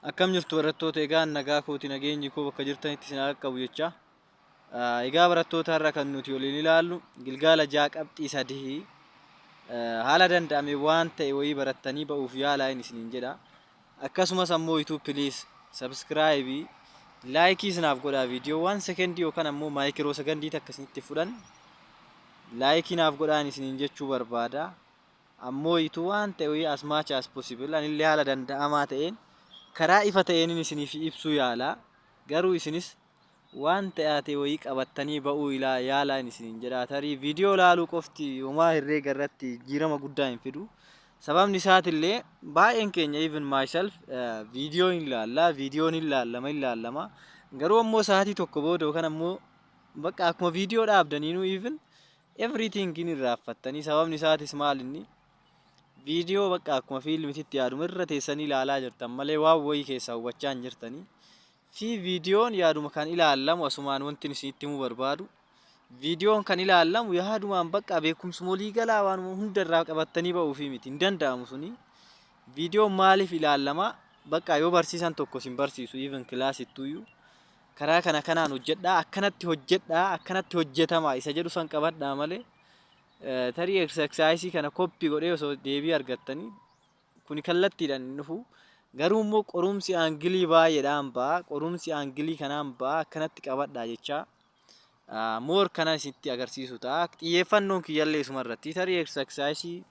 Akkam jirtu barattoota, egaa nagaa kooti nageenyi koo bakka jirtanitti isin haa qaqqabu jecha. Egaa barattoota har'a kan nuti waliin ilaallu Gilgaala ja'a qabxii sadii haala danda'ame waan ta'e wayii barattanii ba'uuf yaalaa isiniin jedha. Akkasumas ammoo YouTube please subscribe laayikii isinaaf godhaa, viidiyoowwan sekendii yookaan ammoo maayikiroo sekendii akkasinitti fudhan laayikii naaf godhaan isiniin jechuu barbaada. Ammoo itu waan ta'e wayii as much as possible anillee haala danda'amaa ta'een karaa ifa ta'een isiniif ibsuu yaala. Garuu isinis waan ta'ate wayii qabattanii ba'uu yaalaa isiniin jedha. Tarii viidiyoo laaluu qofti homaa herreega irratti jijjiirama guddaa hin fidu. Sababni isaatillee baay'een keenya even myself viidiyoo hin laalla, viidiyoon hin laallama. Garuu ammoo sa'aatii tokko booda yookaan ammoo bakka akkuma viidiyoo dhaabdaniinuu even everything hin irraaffattanii. Sababni isaatis maal inni viidiyoo bakka akkuma fiilmititti yaaduma irra teessanii ilaalaa jirtan malee waan wayii keessaa hubachaa hin jirtanii. Fi viidiyoon yaaduma kan ilaallamu asumaan wanti isinitti himuu barbaadu. Viidiyoon kan ilaallamu yaadumaan bakka beekumsa walii galaa waan hunda irraa qabattanii ba'uufi miti, hin danda'amu suni. Viidiyoon maaliif ilaallama? Bakka yoo barsiisan tokko sin barsiisu even kilaasittuyyuu karaa kanaan hojjedhaa, akkanatti hojjedhaa, akkanatti hojjetama isa jedhu san qabadhaa malee tarii exercise kana koppii godhee osoo deebii argattanii kuni kallattiidhaan hin dhufu. Garuu immoo qorumsi aangilii baay'eedhaan ba'a, qorumsi aangilii kanaan ba'a, akkanatti qabadhaa jecha moor kana isitti agarsiisu ta'a. Xiyyeeffannoon kiyyallee isuma irratti tarii exercise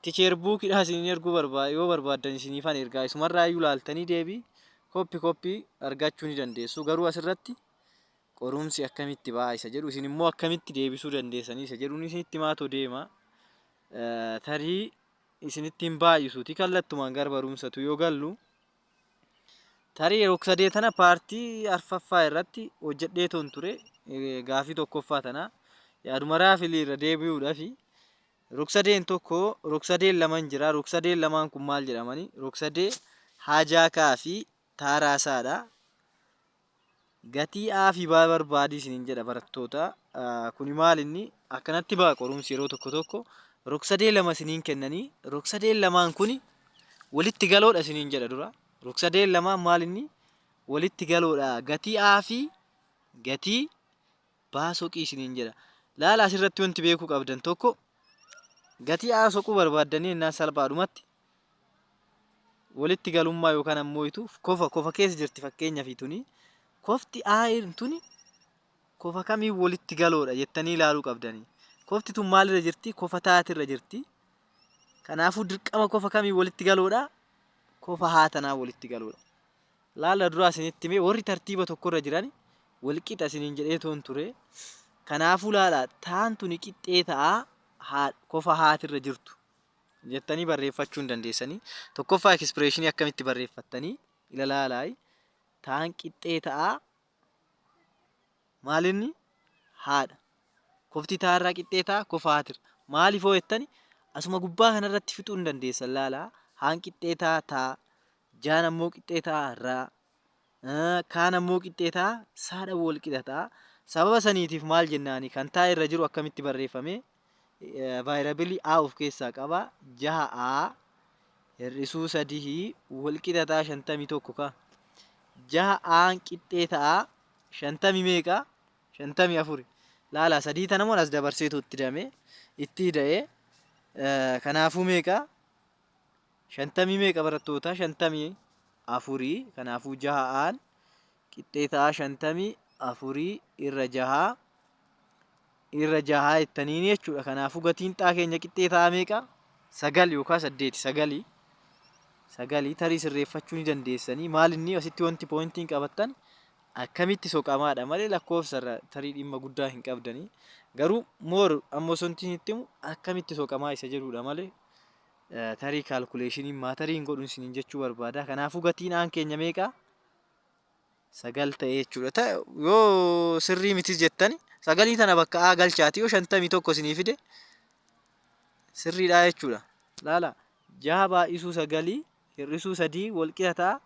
teacher bookidhaa isin erguu yoo barbaaddan isiniifan ergaa isumarraa iyyuu laaltanii deebii koppii argachuu ni dandeessu. Garuu asirratti qorumsi akkamitti ba'a isa jedhu isin immoo akkamitti deebisuu dandeessanii isa jedhuun isinitti maatoo deema. Tarii isinitti hin baay'isuuti kallattumaan gara barumsatu yoo gallu. Tarii rog-sadee tana paartii arfaffaa irratti hojjedhee toon ture gaafii tokkoffaa tana yaaduma raafilii irra deebi'uudhaafi. Rog-sadeen tokko rog-sadeen lamaan jira. Rog-sadeen lamaan kun maal jedhamani? Rog-sadee hajaakaa fi taaraasaadha. Gatii A fi B barbaadi isiniin jedha barattoota. Kuni maal inni akkanatti ba'a qorumsi yeroo tokko rog-sadee lama isiniin kennanii rog-sadeen lamaan kuni walitti galoodha isiniin jedha dura. Rog-sadeen lamaan maal inni walitti galoodha. Gatii A fi gatii B soqii isiniin jedha. Laala asirratti wanti beekuu qabdan tokko gatii A soquu barbaaddanii innaan salphaadhumatti walitti galummaa yookaan ammoo itu kofa keessa jirti fakkeenyaaf tuni. Kofti A tuni kofa kamii walitti galoodha jettanii ilaaluu qabdanii. Kofti tun maalirra jirti? Kofa taatirra jirti. Kanaafuu dirqama kofa kamii walitti galoodha? Kofa haatanaa walitti galoodha. Laala duraa isinitti himee warri tartiiba tokkorra jiran walqixa isiniin jedhee toon ture. Kanaafuu laala taan tuni qixxee ta'a kofa haatirra jirtu jettanii barreeffachuu hin dandeessanii. Tokkoffaa expressionii akkamitti barreeffattanii ilaalaayi. Taan qixxee ta'a maalinni haadha. Kofti taarraa qixxee ta'a kofa haatirra. Maaliif hoo'ettani? Asuma gubbaa kanarratti fixuu hin dandeessan laala. Haan qixxee ta'a jaan ammoo qixxee ta'a kaan ammoo qixxee ta'a saadha walqixa ta'a. Sababa saniitiif maal jennaani kan ta'a irra jiru akkamitti barreeffame? Vaayirabilii A of keessaa qaba. 6A hir'isuu 3 walqixa ta'a 51 ka. 6Aan qixxee ta'a 50 meeqa? 54. Laala 3 tana moo as dabarseetu itti hidhee kanaafuu meeqa? 50 meeqa barattoota? 54. Kanaafuu 6Aan qixxee ta'a 54 irra 6 jettaniin jechuudha. Kanaafuu gatiin xaa keenya qixxee ta'a meeqa? 9 yookaan 8. 9 tarii sirreeffachuu ni dandeessanii. Maal inni asitti wanti poointiin qabattan akkamitti soqamaadha malee lakkoofsarra tarii dhimma guddaa hin qabdanii. Garuu moor ammoo sontiin itti himu akkamitti soqamaa isa jedhudha malee tarii kaalkuleeshinii maatarii hin godhun isiniin jechuu barbaada. Kanaafuu gatiin aan keenya meeqa? 9 ta'e jechuudha. Yoo sirrii mitis jettani 9 tana bakka A galchaati yoo 51 isinii fide sirriidha jechuudha. Laala 6 baay'isuu 9 hir'isuu 3 walqixa ta'a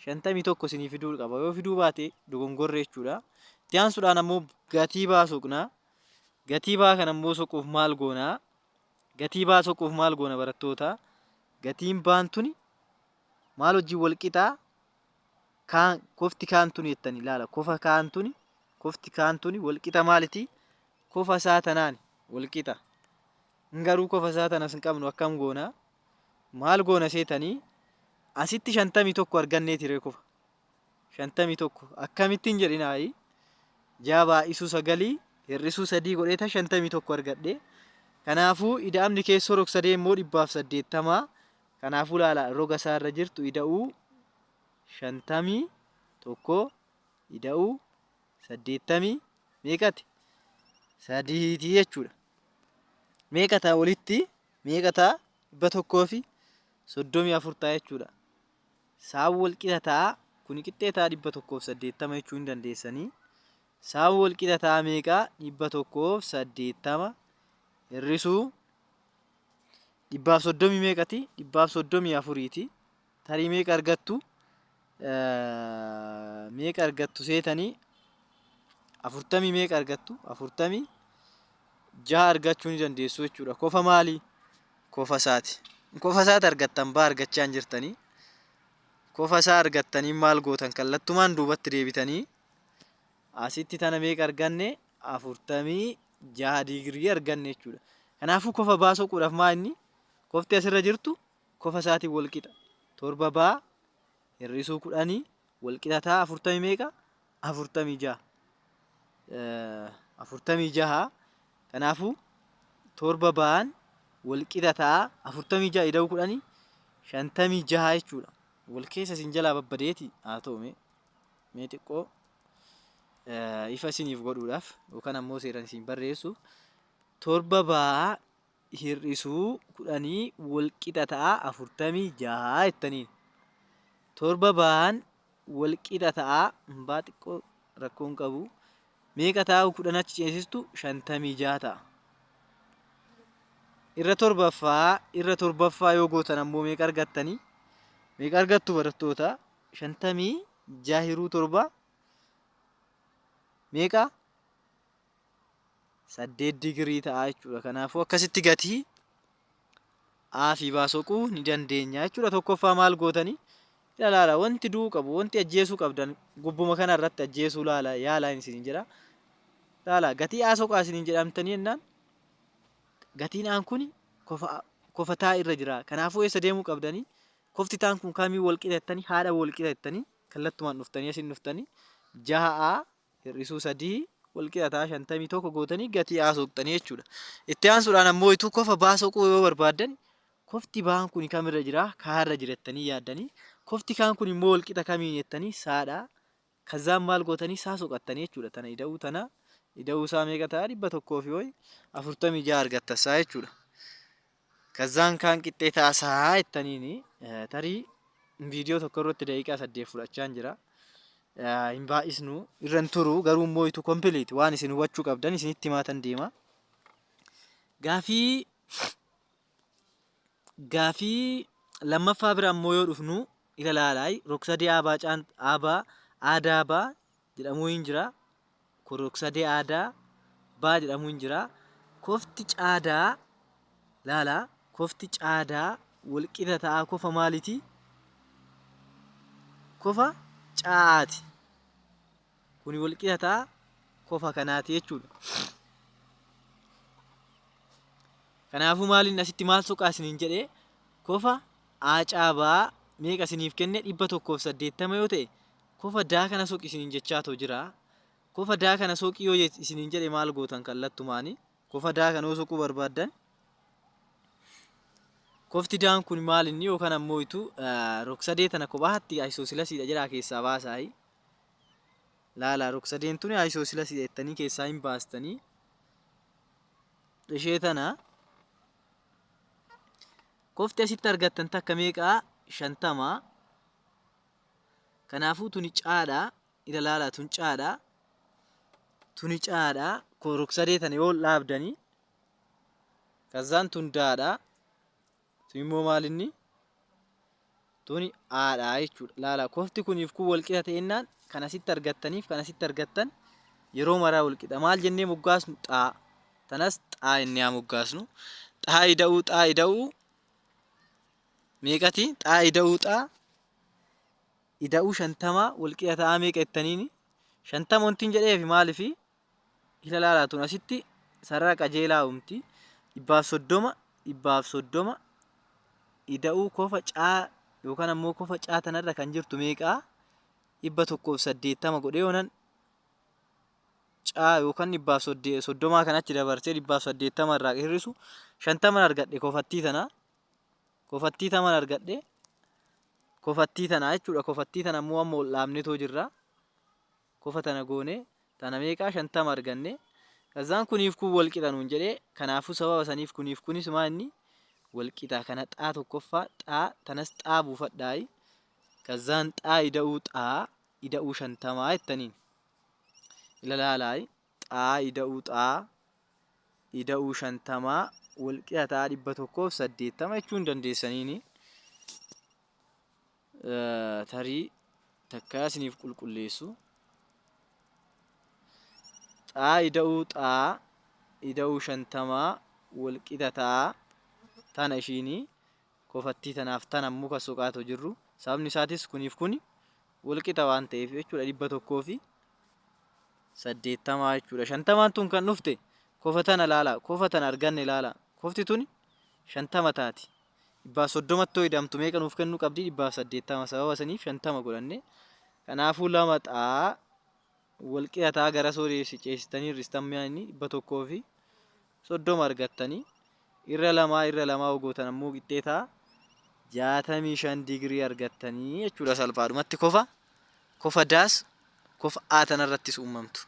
51 isinii fiduu qaba. Yoo fiduu baate dogongorre jechuudha. Itti aansuudhaan ammoo gatii baa soqnaa. Gatii baa kana ammoo soquuf maal goonaa? Gatii baa soquuf maal goona barattoota? Gatiin baan tuni maal wajjin walqixaa? kaan kofti kaantuni jettanii laala kofa kaantuni walqixa maaliti kofa isaa tanaan walqixa garuu kofa isaa tanas hin qabnu akkam goona maal goona seetanii asitti 51 argannee ture kofa 51 akkamittiin jedhinaayi jaabaa isuu 9 hir'isuu 3 godheeta 51 argadhe kanaafuu ida'amni keessoo rog-sadee immoo 180 kanaafuu laala roga isaa irra jirtu ida'uu 51 ida'uu 80 meeqati 3 jechuudha. Meeqataa walitti meeqataa 134 ta'a jechuudha. Saan walqixa ta'a kuni qixxee ta'a 180 jechuu hin dandeessanii. Saan walqixa ta'a meeqaa 180 hir'isuu 130 meeqati 134ti. Tarii meeqa argattu seetanii 40 meeqa argattu 40 jaha argachuu ni dandeessu jechuudha. Kofa maali? Kofa isaati. Kofa isaati argattan baa argachaa hin jirtanii. Kofa isaa argattanii maal gootan kallattumaan duubatti deebitanii asitti tana meeqa arganne 46 digirii arganne jechuudha. Kanaafuu kofa baasoquudhaaf maa inni kofti asirra jirtu kofa isaatiin walqixa. 7 baa hir'isuu 10 walqixa ta'a 40 meeqa 46 46 kanaafuu 7 ba'an walqixa ta'a 46 ida'uu 10 56 jechuudha. Wal keessa isin jalaa babbadeeti haa ta'u mee xiqqoo ifa isiniif godhuudhaaf yookaan ammoo seeraan isin barreessu 7 ba'aa hir'isuu 10 walqixa ta'a 46 jettaniin 7 ba'an walqixa ta'a baa xiqqoo rakkoon qabu meeqa ta'a 10 achi ceesistu 56 ta'a. Irra torbaffaa yoo gootan ammoo meeqa argattanii? Meeqa argattu barattoota? 56 hiruu 7 meeqa? 8 digirii ta'a jechuudha. Kanaafuu akkasitti gatii fi baasoquu ni dandeenya jechuudha. Tokkoffaa maal gootanii? Ilaala wanti du'uu qabu wanti ajjeesuu qabdan gubbuma kana irratti ajjeesuu laala yaalaa isin jira. Laala gatii soqaa isin jedhamtanii jennaan gatiin aan kun kofa taa irra jira. Kanaafuu eessa deemuu qabdanii? Kofti taan kun kamii walqixa jettanii haadha walqixa jettanii kallattumaan dhuftanii asin dhuftanii 6 hir'isuu 3 walqixa ta'a 51 gootanii gatii soqxanii jechuudha. Itti aansuudhaan ammoo itu kofa baasoquu yoo barbaaddan kofti baan kun kamirra jira? Kaarra jira jettanii yaaddanii kofti kaan kun immoo walqixa kamiin jettanii saadha. Kazaan maal gootanii saa soqattanii jechuudha. Tana ida'uu isaa meeqa ta'a? 146 argattasaa jechuudha. Kazaan kaan qixxee taasaa jettaniini tarii viidiyoo tokko irratti daqiiqaa 8 fudhachaa jira. Hin baay'isnu irra hin turu garuu immoo itu kompiliit waan isin hubachuu qabdan isinitti himaatan deema. Gaafii lammaffaa bira ammoo yoo dhufnu ilaalaa rog-sadee aadaa baa jedhamuu hin jira. Rog-sadee aadaa baa jedhamuu hin jira. Kofti caadaa laala kofti caadaa walqixa ta'a kofa maaliti? Kofa caa'aati. Kuni walqixa ta'a kofa kanaati jechuudha. Kanaafuu maaliin asitti maal soqaa isiniin jedhee kofa caabaa meeqa isiniif kenne 180 yoo ta'e kofa daa kana soqi isiniin jechaatoo jira. Kofa daa kana soqii yoo isiniin jedhe maal gootan kallattumaani kofa daa kana soquu barbaaddan kofti daan kun maal inni yookaan ammoo itu rog-sadee tana kophaatti ayisoosilaasiidha jedhaa keessaa baasaayi. Laala rog-sadeen tuni ayisoosilaasiidha jettanii keessaa hin baastanii ishee tana kofti asitti argattan takka meeqaa 50. Kanaafuu tuni caadhaa ilaala tun caadhaa rog-sadee tana yoo dhaabdanii kazaan tun daadhaa tun immoo maal inni tuni aadhaa jechuudha. Laala kofti kuniif kun walqixa ta'ennaan kan asitti argattaniif kan asitti argattan yeroo maraa walqixa maal jennee moggaasnu xaa tanas xaa inni haa moggaasnu xaa ida'uu meeqati xaa ida'uu ida'uu shantama walqixa ta'aa meeqa jettaniini shantama wantiin jedheefi maalifi ila laalaatuun asitti sarara qajeelaa uumti dhibbaaf soddoma ida'uu kofa caa yookaan ammoo kofa caa tanarra kan jirtu meeqaa 180 godhee oonan caa yookaan dhibbaaf soddomaa kan achi dabarsee 180 irraa hir'isu 50 argadhe kofattii taman argadhe kofattii tanaa jechuudha. Kofattii tana ammoo amma ol dhaabnetoo jirra. Kofa tana goone tana meeqaa 50 arganne. Kazaan kuniif kun walqixa nuun jedhee kanaafuu sababa saniif kuniif kunis maa inni walqixa kana xaa tokkoffaa xaa tanas xaa buufadhaayi. Kazaan xaa ida'uu 50 jettaniin ilalaalaayi xaa ida'uu 50 walqixa ta'aa 180 jechuun dandeessaniini. Tarii takkaa isiniif qulqulleessu xaa ida'uu 50 walqixa ta'aa tana ishiinii kofattii tanaaf tana muka soqaatoo jirru sababni isaatis kuniif kuni walqixa waan ta'eef jechuudha 180 jechuudha. 50 tun kan dhufte kofa tana laala kofa tana arganne laala kofti tun 50 taati. 130 ida'amtu meeqa nuuf kennuu qabdi 180 sababa saniif 50 godhanne. Kanaafuu lama xaa walqixa ta'aa gara sooreessi ceesistanii ristammaa inni 130 argattanii irra lamaa ogootan ammoo qixxee ta'a 65 digirii argattanii jechuudha. Salphaadhumatti kofa daas kofa A tanarrattis uumamtu.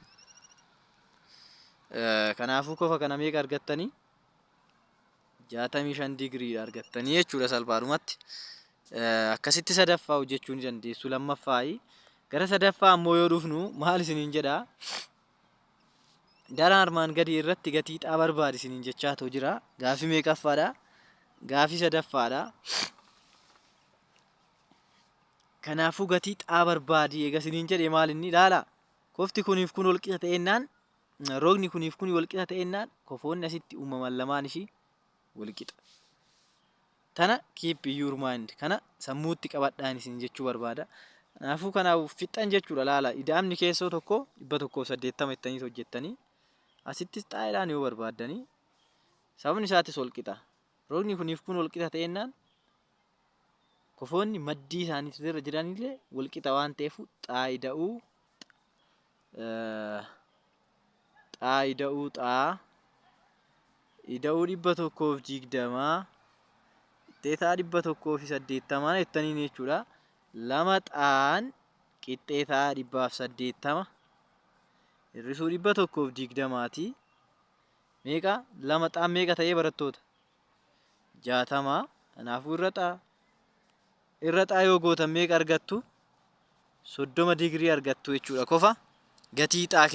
Kanaafuu kofa kana meeqa argattanii 65 digirii argattanii jechuudha. Salphaadhumatti akkasitti sadaffaa hojjechuu ni dandeessu. Lammaffaayi gara sadaffaa ammoo yoo dhufnu maal isiniin jedhaa daraan armaan gadii irratti gatii xaa barbaadi isiniin jechaa ta'u jira. Gaafii meeqaffaadha? Gaafii sadaffaadha. Kanaafuu gatii xaa barbaadi eega isiniin jedhe maal inni ilaala kofti kuniif kun walqixa ta'ennaan roogni kuniif kun walqixa ta'ennaan kofoonni asitti uumaman lamaan ishii walqixa. Tana keep your mind kana sammuutti qabadhaan isin jechuu barbaada. Kanaafuu kanaaf fixan jechuudha. Laala ida'amni keessoo tokko 180 ittanii hojjettanii asittis xaa'eedhaan yoo barbaaddanii sababni isaatis walqixa. Roogni kuniif kun walqixa ta'ennaan kofoonni maddii isaanii irra jiranillee walqixa waan ta'eef xaa ida'uu 120 qixxeetaa 180 jettaniin jechuudha. Lama xaan qixxeetaa 180 hir'isuu 120ti. Meeqa lama xaan meeqa ta'ee barattoota 60. Kanaafuu irra xaa yoo gootan meeqa argattu 30 digirii argattu jechuudha. Kofa gatii xaa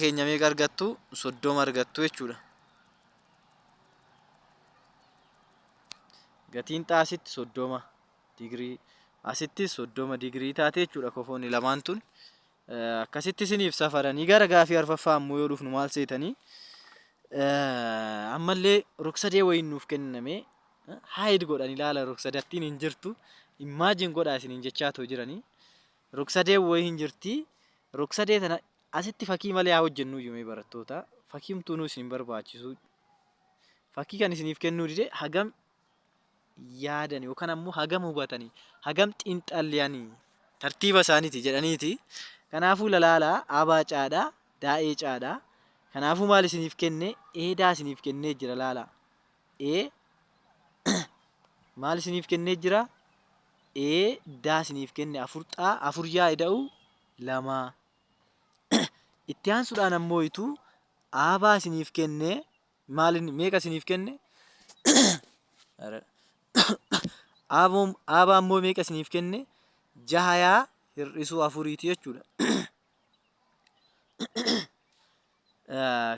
keenya meeqa argattu 30 argattu jechuudha. Gatiin xaa asitti 30 digirii asitti 30 digirii taate jechuudha. Kofoonni lamaan tun akkasitti isiniif safaranii gara gaafii arfaffaa ammoo yoo dhufnu maal seetanii ammallee rog-sadee wayiin nuuf kenname haayid godhan ilaala. Rog-sadattiin hin jirtu imaajin godhaa isiniin jechaa ta'u jiranii rog-sadee wayii hin jirti. Rog-sadee tana asitti fakkii malee haa hojjennu iyyuu barattoota fakkiimtuu nu isin barbaachisu fakkii kan isiniif kennuu dide hagam yaadan yookaan ammoo hagam hubatanii hagam xiinxallanii tartiiba isaaniiti jedhaniiti. Kanaafuu lalaalaa abaa caadhaa daa'ee caadhaa. Kanaafuu maal isiniif kenne eedaa isiniif kennee jira laalaa maal isiniif kennee jira eedaa isiniif kenne afur yaa ida'uu 2 itti aansuudhaan ammoo itu abaa isiniif kenne maal meeqa isiniif kenne abaa ammoo meeqa isiniif kenne 6 hir'isuu 4ti jechuudha.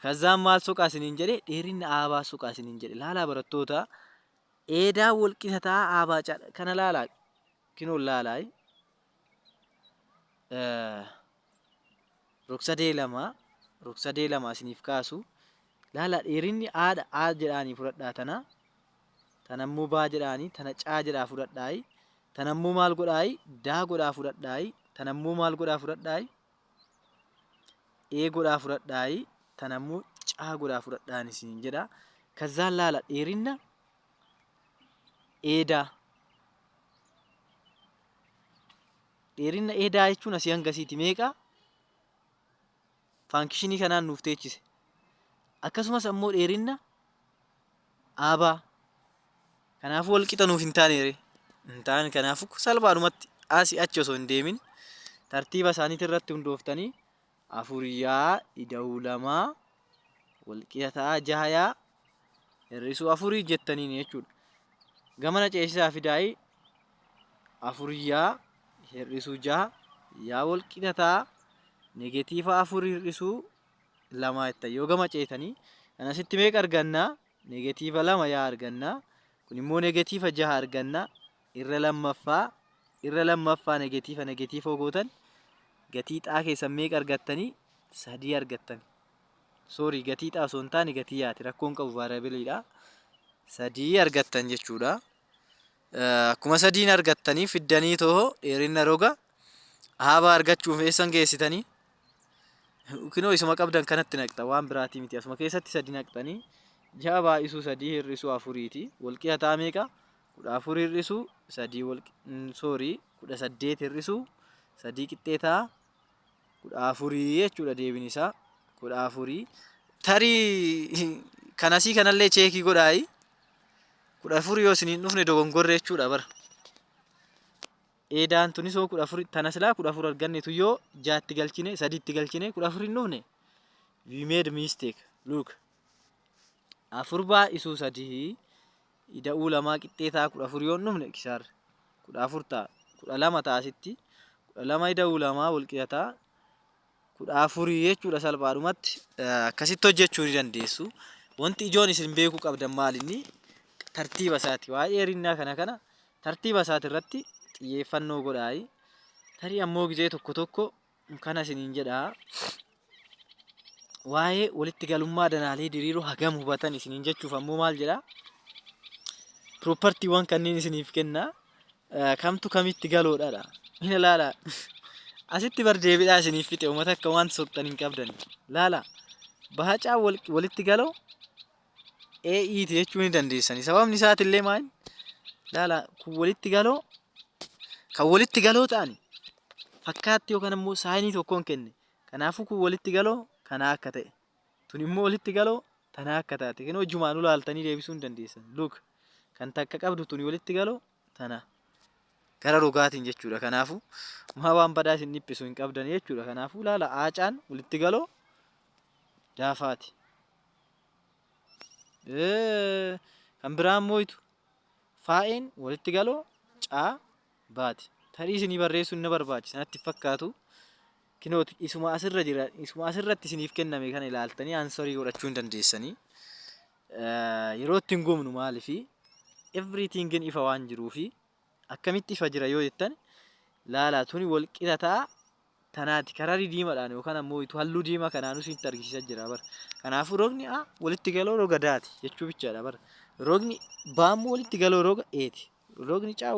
Kazaan maal soqaa isiniin jedhe dheerinni abaa soqaa isiniin jedhe laalaa barattoota eedaa walqixa ta'aa abaa caadha kana laalaa kinoon laalaayi rog-sadee 2 isiniif kaasu laalaa dheerinni aadha a jedhaanii fudhadhaa tana ammoo baa jedhaanii tana caa jedhaa fudhadhaayi tanammoo maal godhaayi daa godhaa fudhadhaayi tanammoo maal godhaa fudhadhaayi ee godhaa fudhadhaayi tanammoo caa godhaa fudhadhaan isin jedha. Kazzaan laala dheerinna eedaa dheerinna eedaa jechuun asii hangasiiti meeqa faankishinii kanaan nuuf teechise. Akkasumas ammoo dheerinna aabaa kanaafuu wal qixa nuuf hin taane kanaafuu salphaadhumatti asii achi osoo hin deemin tartiiba isaaniitii irratti hundooftanii afuriyyaa ida'uu lamaa wal qixa ta'a jahayaa hir'isuu afurii jettaniin jechuudha. Gamana ceesisaa fidaayi afuriyyaa hir'isuu jaha yaa wal qixa ta'a negeetiiva afur hir'isuu lamaa jettan yoo gama ceetanii kanasitti meeqa argannaa negeetiiva lama yaa argannaa kun immoo negeetiiva jaha argannaa irra lammaffaa negeetiiva gootan gatii xaa keessan meeqa argattanii sadii argattani. Soorii gatii xaa osoo hin taane gatii yaati rakkoon qabu vaariyaabiliidha. Sadii argattan jechuudha. Akkuma sadiin argattanii fiddanii too dheerinna roga aabaa argachuuf eessan geessitanii kinoo isuma qabdan kanatti naqxa waan biraatii miti asuma keessatti sadii naqxanii jaha baay'isuu sadii hir'isuu afuriiti wal qixa ta'a meeqa 14 hir'isuu sadii soorii 18 hir'isuu sadii qixxee ta'a 14 jechuudha deebiin isaa 14 tarii kanasii kanallee cheekii godhaayi 14 yoo isiniin dhufne dogongorre jechuudha bara. Eedaan tunis hoo 14 tana silaa 14 argannetu yoo jaatti galchine sadiitti galchine 14 hin dhufne we made mistake. Look afur baay'isuu sadii ida'uu lamaa qixxee ta'a 14 yoo hin dhufne kisaarre 14 ta'a 12 ta'a asitti 12 ida'uu lamaa wal qixa ta'a 14 jechuudha salphaadhumatti akkasitti hojjechuu ni dandeessu. Wanti ijoon isin beekuu qabdan maalinni tartiiba isaati waa'ee dheerinnaa kana tartiiba isaati irratti xiyyeeffannoo godhaayi. Tarii ammoo gizee tokko kana isiniin jedhaa waa'ee walitti galummaa danaalee diriiroo hagam hubatan isiniin jechuuf ammoo maal jedhaa piroopartiiwwan kanneen isiniif kennaa kamtu kamitti galoodhaadha. Mina laala asitti bardeebidhaa isiniif fixe uummata akka waan soqxan hin qabdan laala bahacaa walitti galoo ee'iiti jechuu ni dandeessanii sababni isaatillee maal laala kun walitti galoo kan walitti galoo ta'ani fakkaatti yookaan ammoo saayinii tokkoon kenne kanaafuu kun walitti galoo kana akka ta'e tun immoo walitti galoo tana akka taate kinoo jumaan ulaaltanii deebisuu hin dandeessan. Look kan takka qabdu tuni walitti galoo tana gara rogaatiin jechuudha. Kanaafuu maa waan badaa isin dhiphisu hin qabdan jechuudha. Kanaafuu laala aacaan walitti galoo daafaati. Kan biraan moo'itu faa'een walitti galoo caa baati. Tarii isinii barreessuun na barbaachisa natti fakkaatu. Kinooti isuma asirra jira isuma asirratti isiniif kenname kana ilaaltanii aansarii godhachuu hin dandeessanii. Yeroo ittiin gumnu maaliifi everythingin ifa waan jiruufi akkamitti ifa jira yoo jettan laala tuni wal qixa ta'a tanaati kararii diimaadhaan yookaan ammoo itu halluu diimaa kanaan isinitti argisiisaa jira bara. Kanaafuu rogni walitti galoo roga daati jechuu bichaadha bara. Rogni baammoo walitti galoo roga eeti. Rogni caa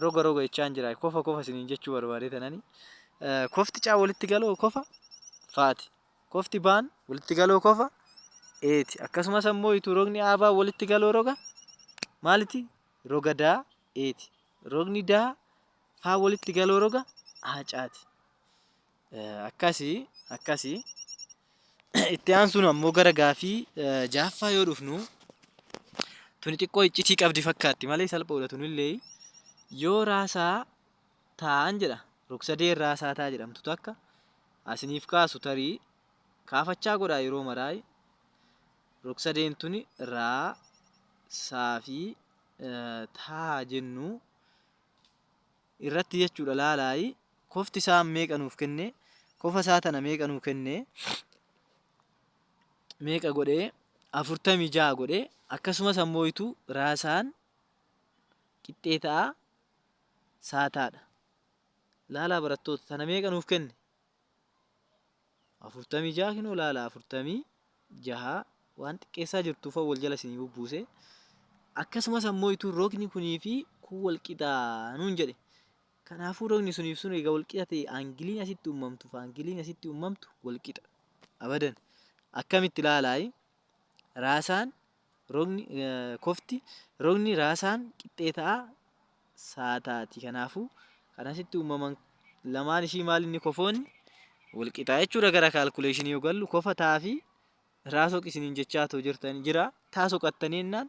roga jechaan jira kofa isiniin jechuu barbaade tanani. Kofti caa walitti galoo kofa faati. Kofti baan walitti galoo kofa eeti. Akkasumas ammoo itu rogni aabaa walitti galoo roga maaliti roga daa eeti. Rogni daa faa walitti galoo roga aacaati. Akkasii itti aansuun ammoo gara gaafii jaaffaa yoo dhufnu tuni xiqqoo iccitii qabdi fakkaatti malee salphoodha tunillee yoo raasaa taa'an jedha rog-sadeen raasaa ta'a jedhamtu takka asiniif kaasu tarii kaafachaa godhaa yeroo maraay rog-sadeen tuni raasaa fi taa jennu irratti jechuudha laalaayi kofti isaa meeqa nuuf kenne kofa isaa tana meeqa nuuf kenne meeqa godhee 46 godhee akkasumas ammoo itu raasaan qixxee ta'a saataadha. Laalaa barattoota tana meeqa nuuf kenne 46 kinoo laalaa 46 waan xiqqeessaa jirtuuf wal jala isinii bubbuuse akkasumas ammoo itu rogni kunii fi kanaafuu walqixa nuun jedhe. Kanaafuu rogni suniif sun egaa walqixa ta'e aangiliin asitti uumamtuuf aangiliin asitti uumamtu walqixa abadan. Akkamitti ilaalaayi raasaan rogni rogni raasaan qixxee ta'a saataati. Kanaafuu kan asitti uumaman lamaan ishii maal inni kofoonni walqixa jechuudha. Gara kaalkuleeshinii yoo gallu kofa ta'aa fi raa soq isiniin jechaa too jirtan jira. Taa soqattanii jennaan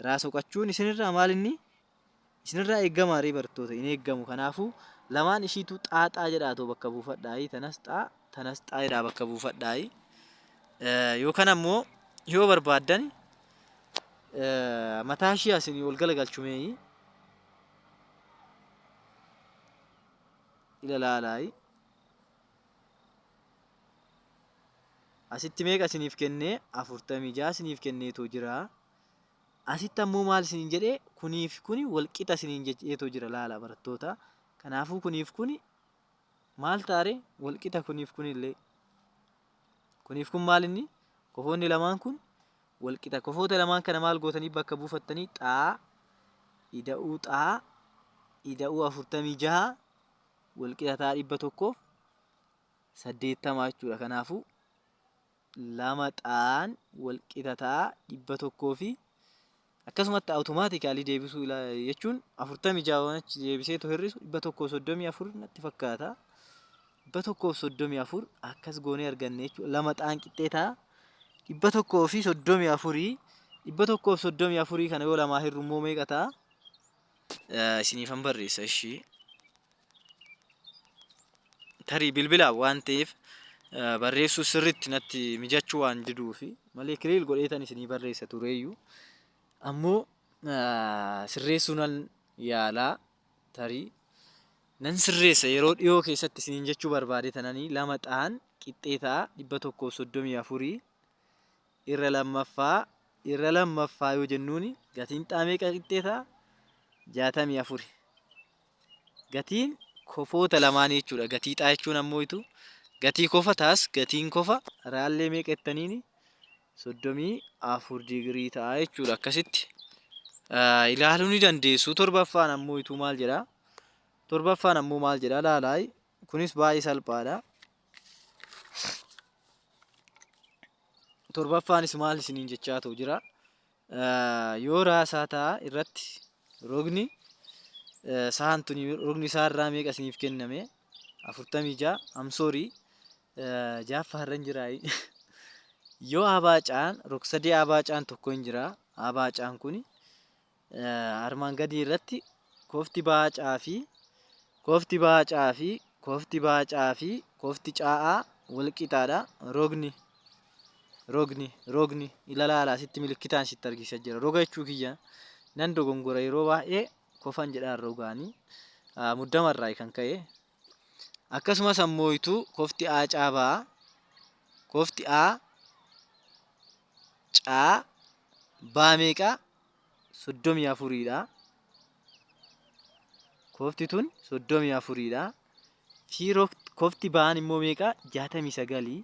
raa soqachuun isinirraa maal inni isinirraa eeggamaa barattoota hin eeggamu. Kanaafuu lamaan ishiitu xaaxaa jedhaa too bakka buufadhaayi. Tanas xaa jedhaa bakka buufadhaayi. Yookaan ammoo yoo barbaaddan mataa ishii asinii ol galagalchumeeyi ilaalaayi. Asitti meeqa isiniif kennee 46 isiniif kenneetoo jira. Asitti ammoo maal isiniin jedhee kuniif kuni walqixa isiniin jedheetoo jira laala barattoota. Kanaafuu kuniif kuni maal taare walqixa kuniif kunillee. Kuniif kun maal inni kofoonni lamaan kun walqixa. Kofoota lamaan kana maal gootanii bakka buufattanii xaa ida'uu 46 walqixa ta'a 180 jechuudha. Kanaafuu lama xaan walqixa ta'a 100 fi akkasumatti awutomaatikaalii deebisuu jechuun 46 waan achi deebiseetu hir'isu 134 natti fakkaata. 134 akkas goonee arganne jechuudha. Lama xaan qixxee ta'a 134 134 kana yoo lamaa hirru immoo meeqa ta'a? Isiniifan barreessa ishii. Tarii bilbilaa waan ta'eef barreessuu sirriitti natti mijachuu waan diduufi malee kiriil godheetan isinii barreessa tureeyyuu. Ammoo sirreessuu nan yaalaa tarii nan sirreessa yeroo dhiyoo keessatti isiniin jechuu barbaade tananii lama xaan qixxee ta'a 134 irra lammaffaa yoo jennuuni gatiin xaa meeqa qixxee ta'a 64. Gatiin kofoota lamaan jechuudha. Gatii xaa jechuun ammoo itu gatii kofa taas gatiin kofa raallee meeqa jettaniini 34 digirii ta'a jechuudha. Akkasitti ilaaluu ni dandeessu. Torbaffaan ammoo itu maal jedhaa? Torbaffaan ammoo maal jedhaa laalaayi. Kunis baay'ee salphaadha. Torbaffaanis maal isiniin jechaa ta'u jira. Yoo raasaa ta'a irratti rogni saantuni rogni isaarraa meeqa isiniif kenname 46 amsoorii jaaffaarran jiraayi. Yoo abaacaan rog-sadee abaacaan tokko hin jira. Abaacaan kuni armaan gadii irratti kofti baacaa fi kofti caa'aa walqixaadha. Rogni ilaalaa asitti milikitaan sitti argisiisaa jira. Roga jechuu kiyya nan dogongora yeroo baay'ee kofan jedhaan rogaanii muddamarraa kan ka'e. Akkasumas ammoo itu kofti A caabaa kofti A caa baa meeqa 34dha. Kofti tun 34dha. Fi kofti baan immoo meeqa 69.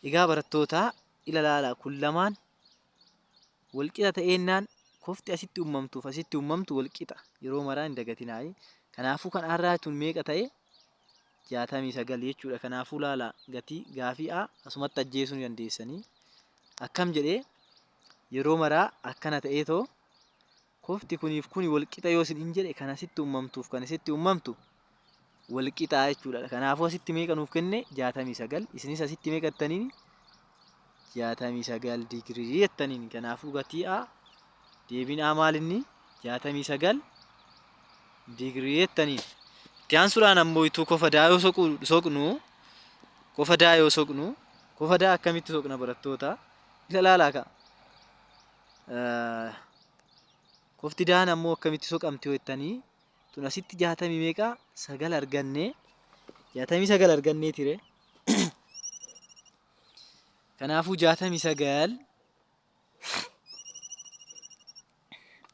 Egaa barattoota ilaalaa kun lamaan walqixa ta'eennaan kofti asitti uumamtuuf asitti uumamtu walqixa yeroo maraa hin dagatinaayi. Kanaafuu kan arraa tun meeqa ta'e 69 jechuudha. Kanaafuu laala gatii gaafii A asumatti ajjeesuu ni dandeessanii. Akkam jedhee yeroo maraa akkana ta'eetoo kofti kuniif kuni walqixa yoo isin hin jedhe kan asitti uumamtuuf kan asitti uumamtu walqixa jechuudha. Kanaafuu asitti meeqa nuuf kenne 69. Isinis asitti meeqa jettaniini 69 digirii jettaniini. Kanaafuu gatii A deebiin A maal inni 69 digirii jettaniini. Itti aansuudhaan ammoo itu kofa daa yoo soqnu kofa daa akkamitti soqna barattoota? Ilaalaa ka'a. Kofti daan ammoo akkamitti soqamti yoo jettanii tun asitti 60 meeqa 9 argannee 69 argannee tire. Kanaafuu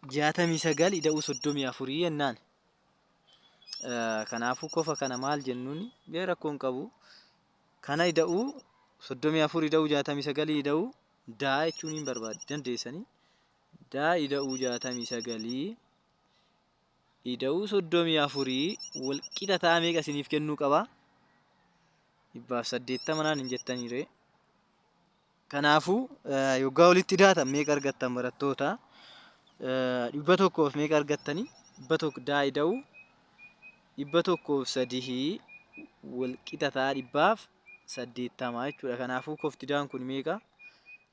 69 ida'uu 34 jennaan. Kanaafuu kofa kana maal jennuun bee rakkoon qabu. Kana ida'uu 34 ida'uu 69 ida'uu daa jechuun hin barbaadu dandeessanii. Daa ida'uu 69 ida'uu 34 wal qixa ta'a meeqa isiniif kennuu qaba? 180 naan hin jettaniire. Kanaafuu yoggaa walitti daatan meeqa argattan barattoota? 100f meeqa argattanii? 100 daa ida'uu 103 wal qixa ta'a 180 jechuudha. Kanaafuu kofti daan kun meeqa?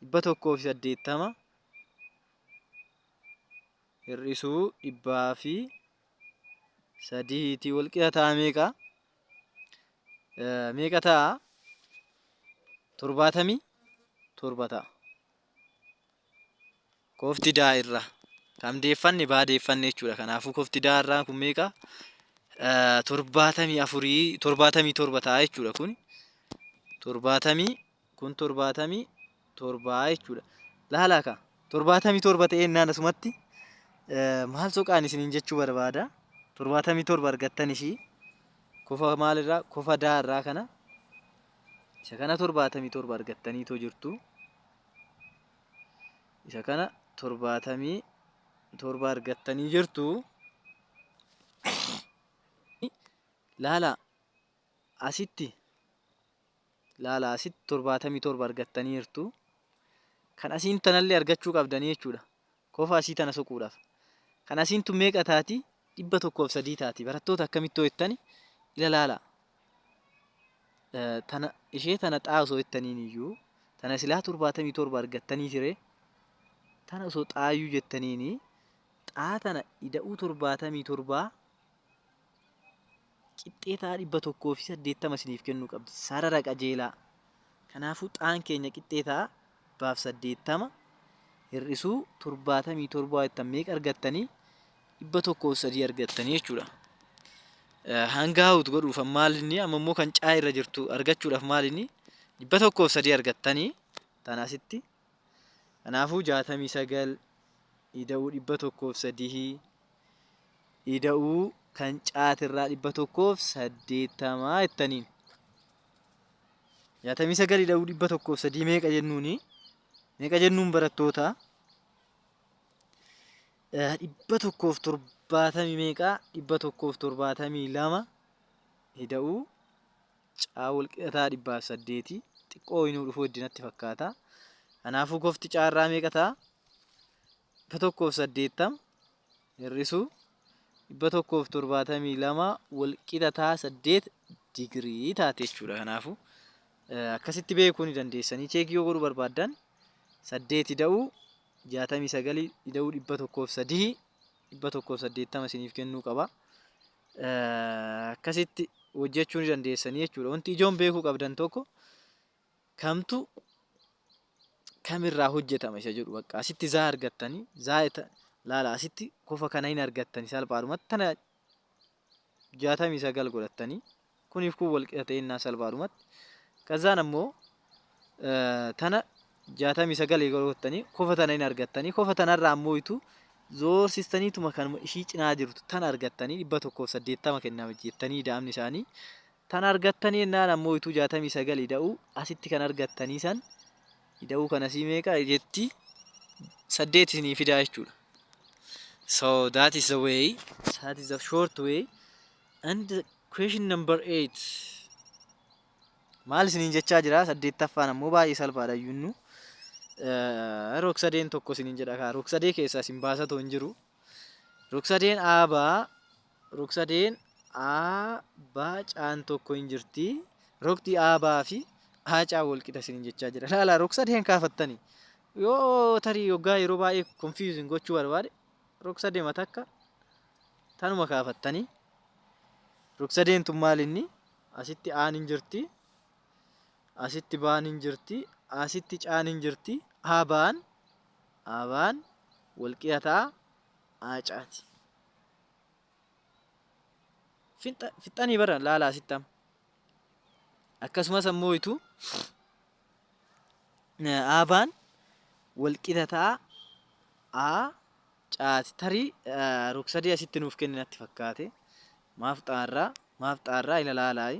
180 hir'isuu 103 wal qixa ta'a meeqa? Meeqa ta'a? 77 ta'a. Kofti daa irraa kam deeffanne baadeeffanne jechuudha. Kanaafuu kofti daa irraa kun meeqa? 77 ta'a jechuudha. Kun 77 jechuudha. Laalaa ka 77 ta'ee naan asumatti maal soqaan isiniin jechuu barbaada? 77 argattan ishii kofa maalirraa? Kofa daa irraa kana isa kana 77 argattaniitoo jirtu. Isa kana 77 argattanii jirtu. Laalaa asitti 77 argattanii jirtu. Kan asiin tanallee argachuu qabdanii jechuudha. Kofa asii tana soquudhaaf. Kan asiin tun meeqa taati? 103 taati. Barattoota akkamitti hojjettani? Ila laalaa. Tana ishee tana xaa osoo jettaniin iyyuu tana silaa 77 argattanii ture. Tana osoo xaayyuu jettaniini xaa tana ida'uu 77 qixxee ta'a 180 isiniif kennuu qabdi. Sarara qajeelaa. Kanaafuu xaan keenya qixxee ta'a 180 hir'isuu 77 jettan meeqa argattanii? 103 argattanii jechuudha. Hanga hawutu godhuuf maal inni amma immoo kan caa irra jirtu argachuudhaaf maal inni 103 argattanii tana asitti. Kanaafuu 69 ida'uu 103 ida'uu kan caatirraa 180 jettaniin. 69 ida'uu 103 meeqa jennuuni? Meeqa jennuun barattoota? 170 meeqa? 172 ida'uu caa wal qixa ta'a 800 xiqqoo inuu dhufuu iddinatti fakkaata. Kanaafuu kofti caarraa meeqa ta'a? 180 hir'isuu 172 wal qixa ta'a 8 digirii taate jechuudha. Kanaafuu akkasitti beekuu ni dandeessanii. Cheekii yoo godhuu barbaaddan 8 ida'uu 69 ida'uu 103 180 isiniif kennuu qaba. Akkasitti hojjechuu ni dandeessanii jechuudha. Wanti ijoon beekuu qabdan tokko kamtu kamirraa hojjetama isa jedhu bakka asitti zaa argattanii laala asitti kofa kana hin argattanii salphaadhumatti tana 69 godhattanii kuniif kun wal qixa ta'ennaa salphaadhumatti kazaan ammoo tana 69 godhattanii kofa tana hin argattanii kofa tanarraa ammoo itu zoorsistaniituma kan ishii cinaa jirtu tana argattanii 180 kennama jettanii daamni isaanii tana argattanii ennaan ammoo itu 69 ida'uu asitti kan argattanii san ida'uu kana sii meeqa jetti 8 isinii fidaa jechuudha. So that is the way, that is the short way. And question number 8 maal isiniin jechaa jira? 8ffaan ammoo baay'ee salphaadha yunnu. Rog-sadeen tokko isiniin jedha kaa rog-sadee keessaa isin baasatoo hin jiru. Rog-sadeen aabaa caan tokko hin jirti. Rogti aabaa fi haacaa wal qixa isiniin jechaa jira. Laala rog-sadeen kaafattanii yoo tarii yoggaa yeroo baay'ee confusing gochuu barbaade rog-sadee matakka tanuma kaafattanii rog-sadeen tun maal inni asitti aan hin jirti asitti baan hin jirti asitti caan hin jirti aabaan wal qixa ta'a haacaati. Fixxanii bara laala asittam akkasumas ammoo itu aabaan wal qixa ta'a haacaati. Tarii rog-sadee asitti nuuf kenninatti fakkaate maaf xaarraa ila laalaayi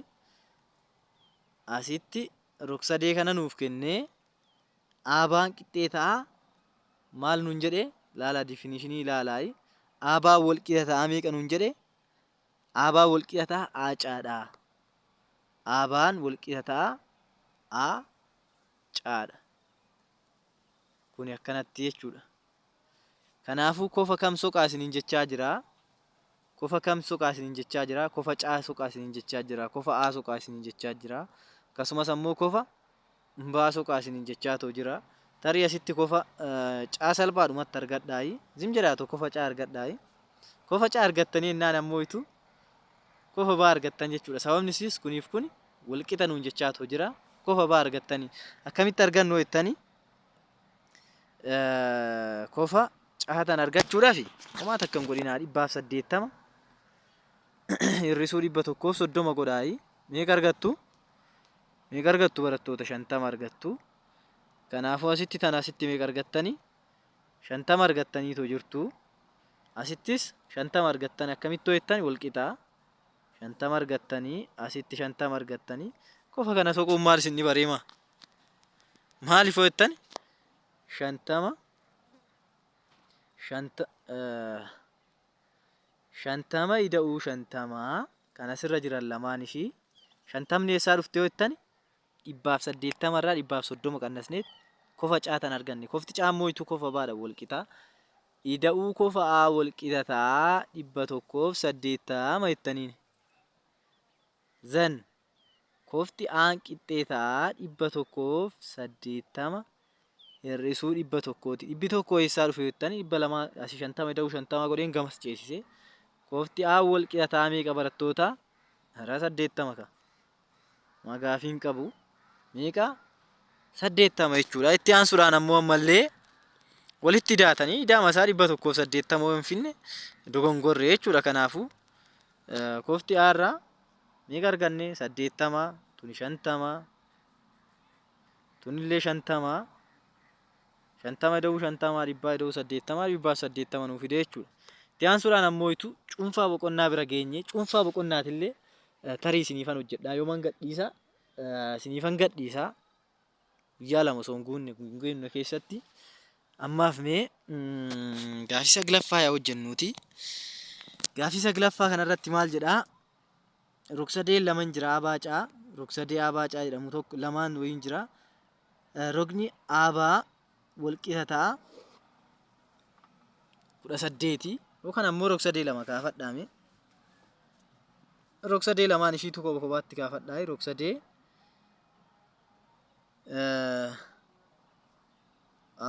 asitti rog-sadee kana nuuf kennee aabaan qixxee ta'a maal nuun jedhe laala definitionii ilaalaayi Aabaa walqixa meeqa nuun jedhe? Aabaa walqixa aacaadha. Aabaan walqixa aacaadha. Kuni akkanatti jechuudha. Kanaafuu kofa kam soqaa isiniin jechaa jira? Kofa kam soqaa isiniin jechaa jira? Kofa caa soqaa isiniin jechaa jira? Kofa aa soqaa isiniin jechaa jira? Akkasumas ammoo kofa mbaa soqaa isiniin jechaa jira. Tarii asitti kofa caa salphaadhumatti argadhaayi. Zim jedhaa kofa caa argadhaayi. Kofa caa argattanii innaan ammoo itu kofa baa argattan jechuudha. Sababni isiis kuniif kun walqixa nuun jechaa jira. Kofa baa argattanii akkamitti argannu jettanii kofa caatan argachuudhaaf homaa takka hin godhinaa 180 hir'isuu 130 godhaayi. Meeqa argattu? Meeqa argattu barattoota? 50 argattu. Kanaafuu asitti tan asitti meeqa argattanii? 50 argattaniitu jirtu. Asittis 50 argattan akkamitti hojjettan walqixaa 50 argattanii asitti 50 argattanii kofa kana soquun maal isin bareema? Maaliif hojjettan? 50 ida'uu 50 kan asirra jiran lamaanii fi 50 eessaa dhufte hojjettan 180 irraa 130 qannasneet kofa caatan arganne. Kofti caammoo itu kofa baadha walqixaa. Ida'uu kofa aa walqixataa 180 jettaniin. Zan kofti aan qixxeetaa 180 hir'isuu 100ti. 100 eessaa dhufe jettanii 200 asii 50 ida'uu 50 godheen gamas ceesise. Kofti aa walqixataa meeqa barattoota? Hara 80 ka. Magaafiin qabu meeqa? 80 jechuudha. Itti aansuudhaan ammoo ammallee walitti daatanii idaama isaa 180 hin finne dogongorre jechuudha. Kanaafuu kofti aarraa meeqa arganne? 80 tuni 50 tunillee 50 50 ida'uu 50 dhibbaa ida'uu 80 dhibbaaf 80 nuuf fide jechuudha. Itti aansuudhaan ammoo itu cuunfaa boqonnaa bira geenye. Cuunfaa boqonnaatillee tarii isiniifan hojjedhaa yooman gadhiisa isiniifan gadhiisa guyyaa lama osoo hin guunne keessatti. Ammaaf mee gaaffii saglaffaa yaa hojjennuuti. Gaaffii saglaffaa kanarratti maal jedhaa? Rog-sadeen lama jira abaacaa. Rog-sadee abaacaa jedhamu tokko lamaan wayiin jira. Rogni abaa walqixataa 18 yookaan ammoo rog-sadee lama kaafadhaame. Rog-sadee lamaan ishiitu kopha kophaatti kaafadhaa. Rog-sadee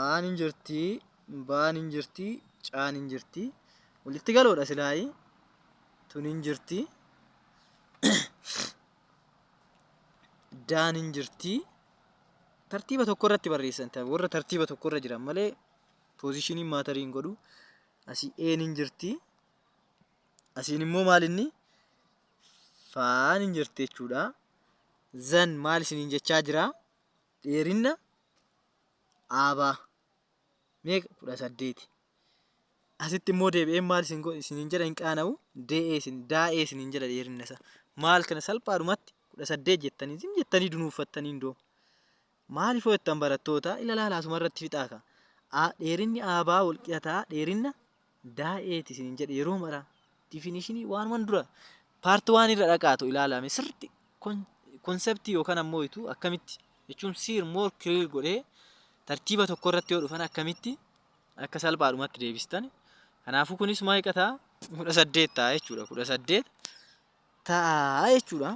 aan hin jirti, baan hin jirti, caan hin jirti. Walitti galoodha silaayi. Tun hin jirti. Daan hin jirti. Tartiiba tokko irratti barreessan warra tartiiba tokko irra jiran malee poozishiniin maatarii hin godhu. Asii een hin jirti. Asiin immoo maal inni? Faan hin jirti jechuudha. Zan maal isiniin jechaa jira? Dheerinna aabaa meeqa? 18. Asitti immoo deebi'een maal isiniin jedha hin qaana'u? Daa'ee isiniin jedha dheerinna isaa. Maal kana salphaadhumatti 18 jettanii zim jettanii dunuuffattanii indoo. Maaliif hojjettan barattoota? Ilaalaa asuma irratti fixaa ka. Dheerinni aabaa walqixataa dheerinna daa'eeti isiniin jedha yeroo mara. Difinishinii waanuman dura paarti waan irra dhaqaatu ilaalame sirriitti konseptii yookaan ammoo itu akkamitti jechuun siir moor kiriir godhee tartiiba tokko irratti yoo dhufan akkamitti akka salphaadhumatti deebistan. Kanaafuu kunis meeqa? 18 ta'a jechuudha. 18 ta'a jechuudha.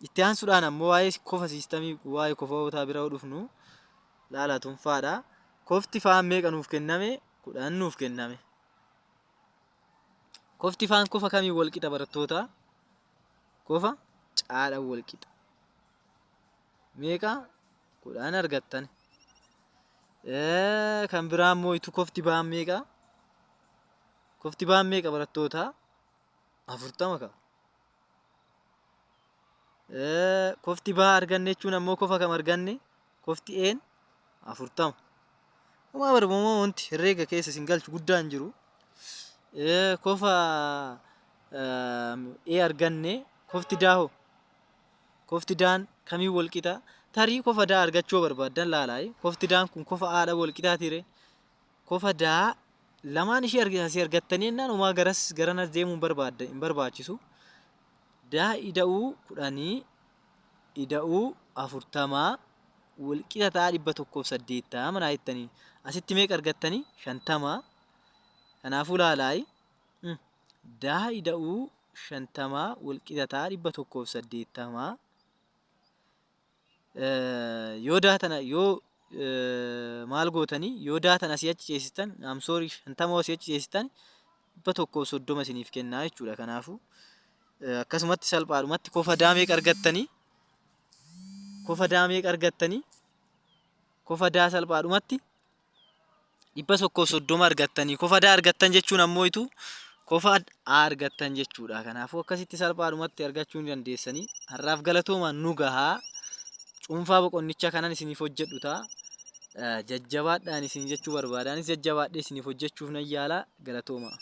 Itti aansuudhaan ammoo waa'ee kofa siistamii waa'ee kofootaa bira dhufnu laala tunfaadha. Kofti faan meeqa nuuf kenname? 10 nuuf kenname. Kofti faan kofa kamii walqixa barattoota? Kofa caadha walqixa. Meeqa? 10 argattan. Kan biraa immoo itu kofti baan meeqa? Kofti baan meeqa barattoota? 40 ka. Kofti baa arganne jechuun ammoo kofa kam arganne? Kofti een 40. Homaa barbaadamoo wanti herreega keessa isin galchu guddaan jiru. Kofa arganne kofti daahoo. Kofti daan kamii walqixa? Tarii kofa daa argachuu barbaaddan laalaayi. Kofti daan kun kofa haadha walqixaatiire. Kofa daa lamaan ishee argattanii ennaan umaa garanas deemuu hin barbaachisu. Daa ida'uu 10 ida'uu 40 walqixa ta'a 180 manaa jettanii asitti meeqa argattanii 50. Kanaafuu laalaayi daa ida'uu 50 walqixa ta'a 180 yoo daatana yoo maal gootanii yoo daatan asii achi ceesistan amsoori 50 asii achi ceesistan 130 isiniif kennaa jechuudha. Kanaafuu akkasumatti salphaadhumatti kofa daameeqa argattanii kofa daa salphaadhumatti 130 argattanii kofa daa argattan jechuun ammoo itu kofa argattan jechuudha. Kanaafuu akkasitti salphaadhumatti argachuu ni dandeessanii. Har'aaf galatoomaa nu gahaa. Cuunfaa boqonnichaa kanan isiniif hojjedhu ta'a. Jajjabaadhaan isin jechuu barbaadaanis jajjabaadhee isiniif hojjechuuf nan yaala. Galatoomaa.